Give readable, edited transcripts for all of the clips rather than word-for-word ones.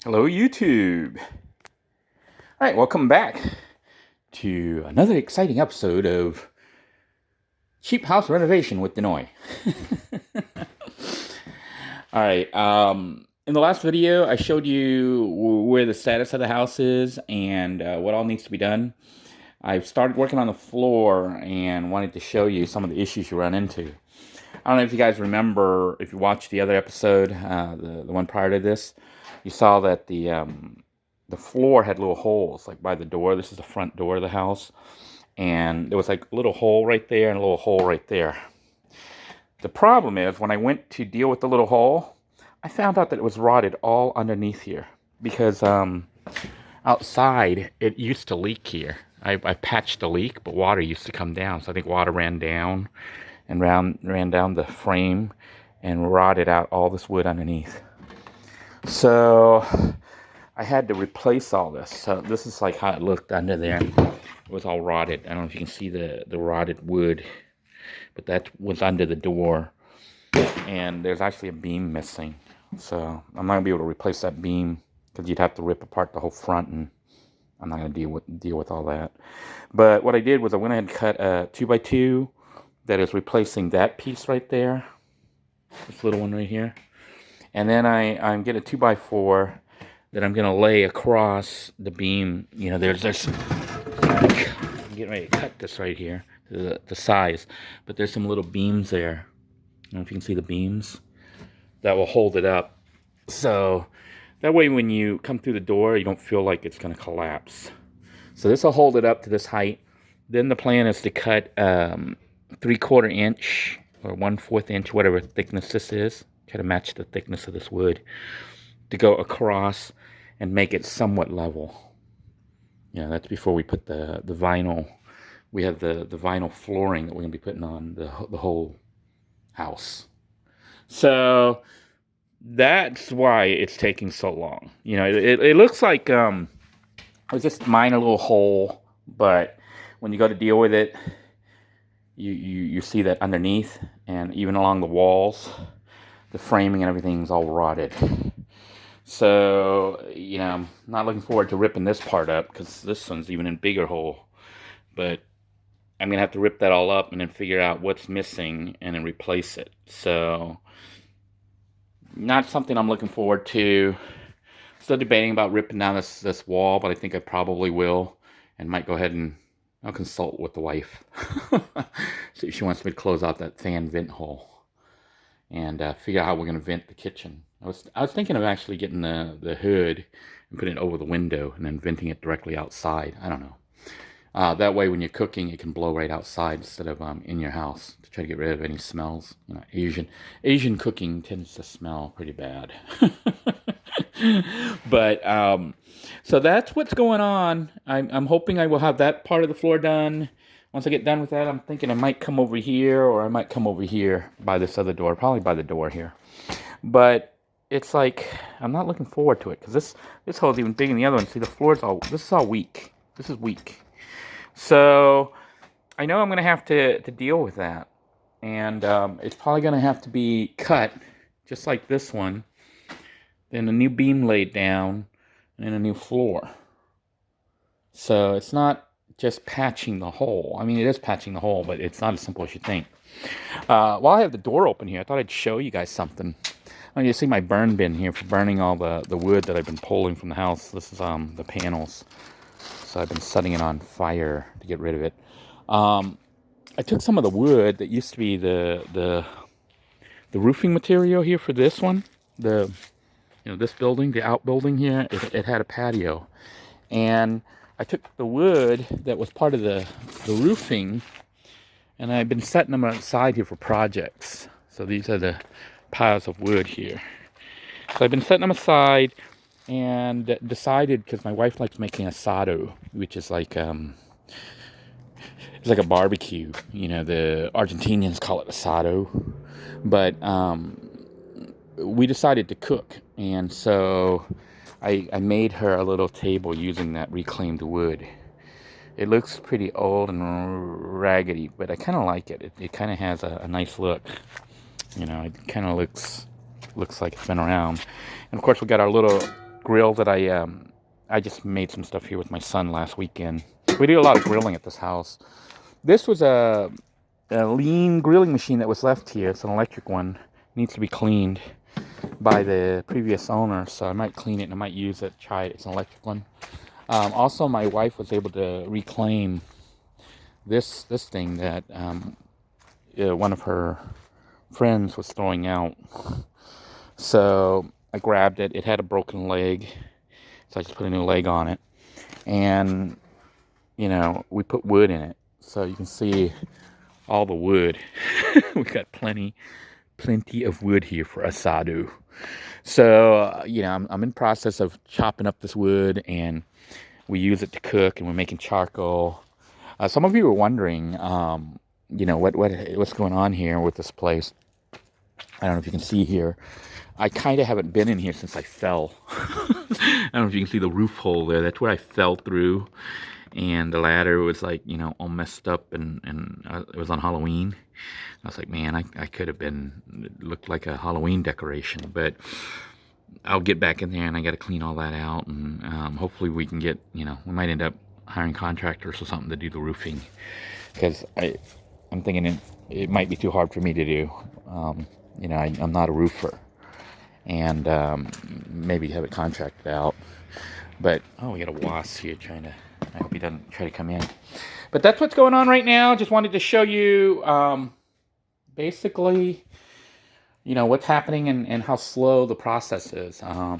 Hello, YouTube. All right, welcome back to another exciting episode of Cheap House Renovation with Denoy. All right, in the last video, I showed you where the status of the house is and what all needs to be done. I've started working on the floor and wanted to show you some of the issues you run into. I don't know if you guys remember, if you watched the other episode, the one prior to this, you saw that the floor had little holes, like by the door. This is the front door of the house. And there was like a little hole right there and a little hole right there. The problem is, when I went to deal with the little hole, I found out that it was rotted all underneath here. Because outside, it used to leak here. I patched the leak, but water used to come down. So I think water ran down and ran down the frame and rotted out all this wood underneath. So I had to replace all this. So this is like how it looked under there. It was all rotted. I don't know if you can see the rotted wood, but that was under the door. And there's actually a beam missing. So I'm not going to be able to replace that beam because you'd have to rip apart the whole front, and I'm not going to deal with all that. But what I did was I went ahead and cut a 2x2 that is replacing that piece right there. This little one right here. And then I'm getting a 2x4 that I'm going to lay across the beam. You know, I'm getting ready to cut this right here, the size. But there's some little beams there. I don't know if you can see the beams. That will hold it up. So that way when you come through the door, you don't feel like it's going to collapse. So this will hold it up to this height. Then the plan is to cut 3/4 inch or 1/4 inch, whatever thickness this is. Try to match the thickness of this wood to go across and make it somewhat level. Yeah, that's before we put the vinyl. We have the vinyl flooring that we're going to be putting on the whole house. So that's why it's taking so long. You know, it looks like it was just minor little hole, but when you go to deal with it, you see that underneath and even along the walls, the framing and everything's all rotted. So, you know, I'm not looking forward to ripping this part up because this one's even in bigger hole. But I'm going to have to rip that all up and then figure out what's missing and then replace it. So, not something I'm looking forward to. Still debating about ripping down this wall, but I think I probably will. And might go ahead and I'll consult with the wife. See if she wants me to close out that fan vent hole and figure out how we're going to vent the kitchen. I was thinking of actually getting the hood and putting it over the window and then venting it directly outside. I don't know. That way when you're cooking, it can blow right outside instead of in your house to try to get rid of any smells. You know, Asian cooking tends to smell pretty bad. But so that's what's going on. I'm hoping I will have that part of the floor done. Once I get done with that, I'm thinking I might come over here, or I might come over here by this other door, probably by the door here. But it's like I'm not looking forward to it because this hole's even bigger than the other one. See, the floor's this is all weak. This is weak. So I know I'm going to have to deal with that, and it's probably going to have to be cut just like this one. Then a new beam laid down, and then a new floor. So it's not just patching the hole. I mean, it is patching the hole, but it's not as simple as you think. While I have the door open here, I thought I'd show you guys something. You see my burn bin here for burning all the wood that I've been pulling from the house. This is the panels. So I've been setting it on fire to get rid of it. I took some of the wood that used to be the roofing material here for this one. This building, the outbuilding here, it had a patio. And I took the wood that was part of the roofing, and I've been setting them outside here for projects. So these are the piles of wood here. So I've been setting them aside and decided, because my wife likes making asado, which is like it's like a barbecue. You know, the Argentinians call it asado. But we decided to cook, and so I made her a little table using that reclaimed wood. It looks pretty old and raggedy, but I kind of like it. It kind of has a nice look. You know, it kind of looks like it's been around. And of course, we got our little grill that I just made some stuff here with my son last weekend. We do a lot of grilling at this house. This was a lean grilling machine that was left here. It's an electric one. It needs to be cleaned by the previous owner, so I might clean it and I might use it, try it. It's an electric one. Also, my wife was able to reclaim this thing that one of her friends was throwing out. So I grabbed it. It had a broken leg, so I just put a new leg on it. And, you know, we put wood in it. So you can see all the wood. We got plenty of wood here for asado. So, you know, I'm in process of chopping up this wood, and we use it to cook, and we're making charcoal. Some of you were wondering, you know, what's going on here with this place. I don't know if you can see here. I kind of haven't been in here since I fell. I don't know if you can see the roof hole there. That's where I fell through. And the ladder was like, you know, all messed up, and it was on Halloween. I was like, man, I could have been, it looked like a Halloween decoration, but I'll get back in there and I got to clean all that out. And hopefully we can get, you know, we might end up hiring contractors or something to do the roofing, because I'm thinking it might be too hard for me to do. You know, I'm not a roofer, and maybe have it contracted out. But, oh, we got a wasp here trying to, I hope he doesn't try to come in. But that's what's going on right now. Just wanted to show you basically, you know, what's happening and how slow the process is. I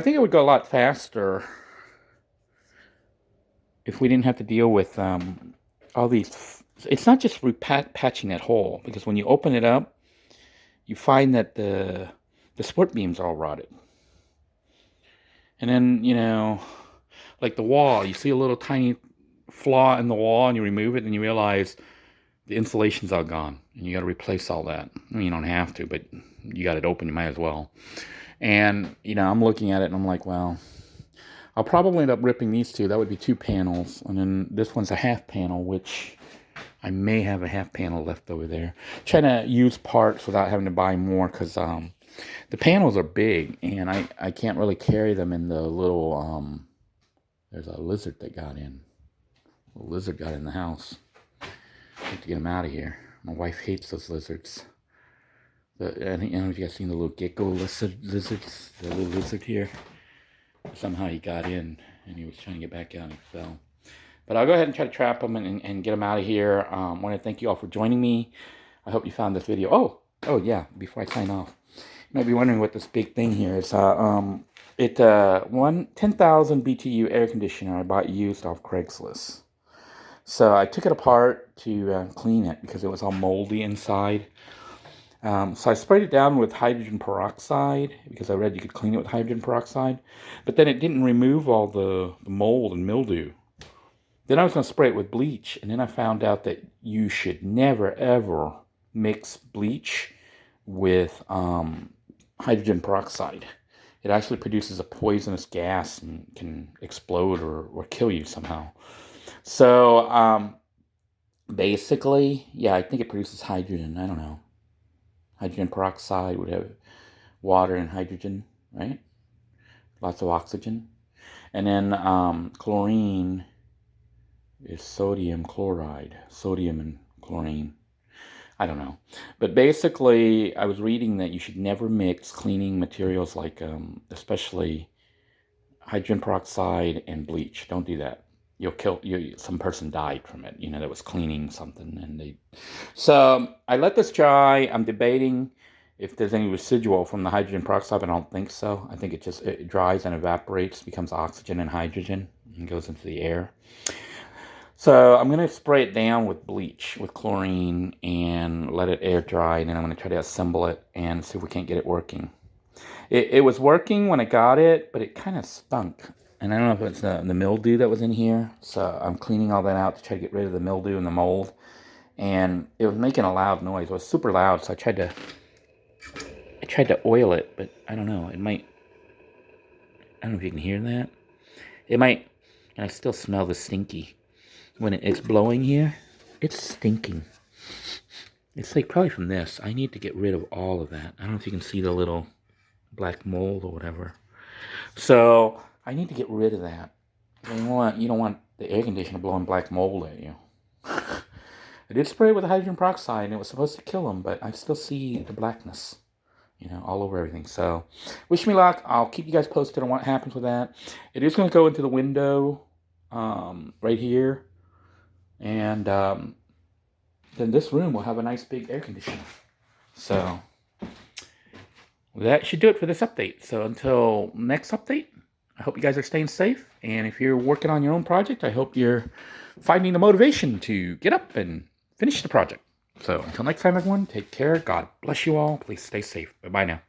think it would go a lot faster if we didn't have to deal with all these. It's not just patching that hole, because when you open it up, you find that the split beams are all rotted. And then, you know, like the wall, you see a little tiny flaw in the wall and you remove it and you realize the insulation's all gone and you got to replace all that. I mean, you don't have to, but you got it open, you might as well. And, you know, I'm looking at it and I'm like, well, I'll probably end up ripping these two. That would be 2 panels. And then this one's a half panel, which I may have a half panel left over there. Trying to use parts without having to buy more, because the panels are big and I can't really carry them in the little, there's a lizard that got in. A lizard got in the house. I have to get him out of here. My wife hates those lizards. I don't know if you guys seen the little gecko lizards, the little lizard here. Somehow he got in and he was trying to get back out and he fell. But I'll go ahead and try to trap him and get him out of here. I want to thank you all for joining me. I hope you found this video. Oh yeah, before I sign off, you might be wondering what this big thing here is. 10,000 BTU air conditioner I bought used off Craigslist. So I took it apart to clean it because it was all moldy inside. So I sprayed it down with hydrogen peroxide because I read you could clean it with hydrogen peroxide. But then it didn't remove all the mold and mildew. Then I was going to spray it with bleach. And then I found out that you should never, ever mix bleach with hydrogen peroxide. It actually produces a poisonous gas and can explode or kill you somehow. So basically, yeah, I think it produces hydrogen. I don't know. Hydrogen peroxide would have water and hydrogen, right? Lots of oxygen. And then chlorine is sodium chloride. Sodium and chlorine. I don't know. But basically, I was reading that you should never mix cleaning materials like, especially hydrogen peroxide and bleach. Don't do that. You'll kill you. Some person died from it, you know, that was cleaning something, and so I let this dry. I'm debating if there's any residual from the hydrogen peroxide, but I don't think so. I think it dries and evaporates, becomes oxygen and hydrogen, and goes into the air. So I'm going to spray it down with bleach, with chlorine, and let it air dry, and then I'm going to try to assemble it and see if we can't get it working. It was working when I got it, but it kind of stunk. And I don't know if it's the mildew that was in here. So I'm cleaning all that out to try to get rid of the mildew and the mold. And it was making a loud noise. It was super loud, so I tried to oil it, but I don't know. It might, I don't know if you can hear that. It might, and I still smell the stinky. When it's blowing here, it's stinking. It's like probably from this. I need to get rid of all of that. I don't know if you can see the little black mold or whatever. So I need to get rid of that. You don't want the air conditioner blowing black mold at you. I did spray it with hydrogen peroxide, and it was supposed to kill them, but I still see the blackness, all over everything. So, wish me luck. I'll keep you guys posted on what happens with that. It is going to go into the window right here, and then this room will have a nice big air conditioner. So, that should do it for this update. So, until next update, I hope you guys are staying safe. And if you're working on your own project, I hope you're finding the motivation to get up and finish the project. So until next time, everyone, take care. God bless you all. Please stay safe. Bye-bye now.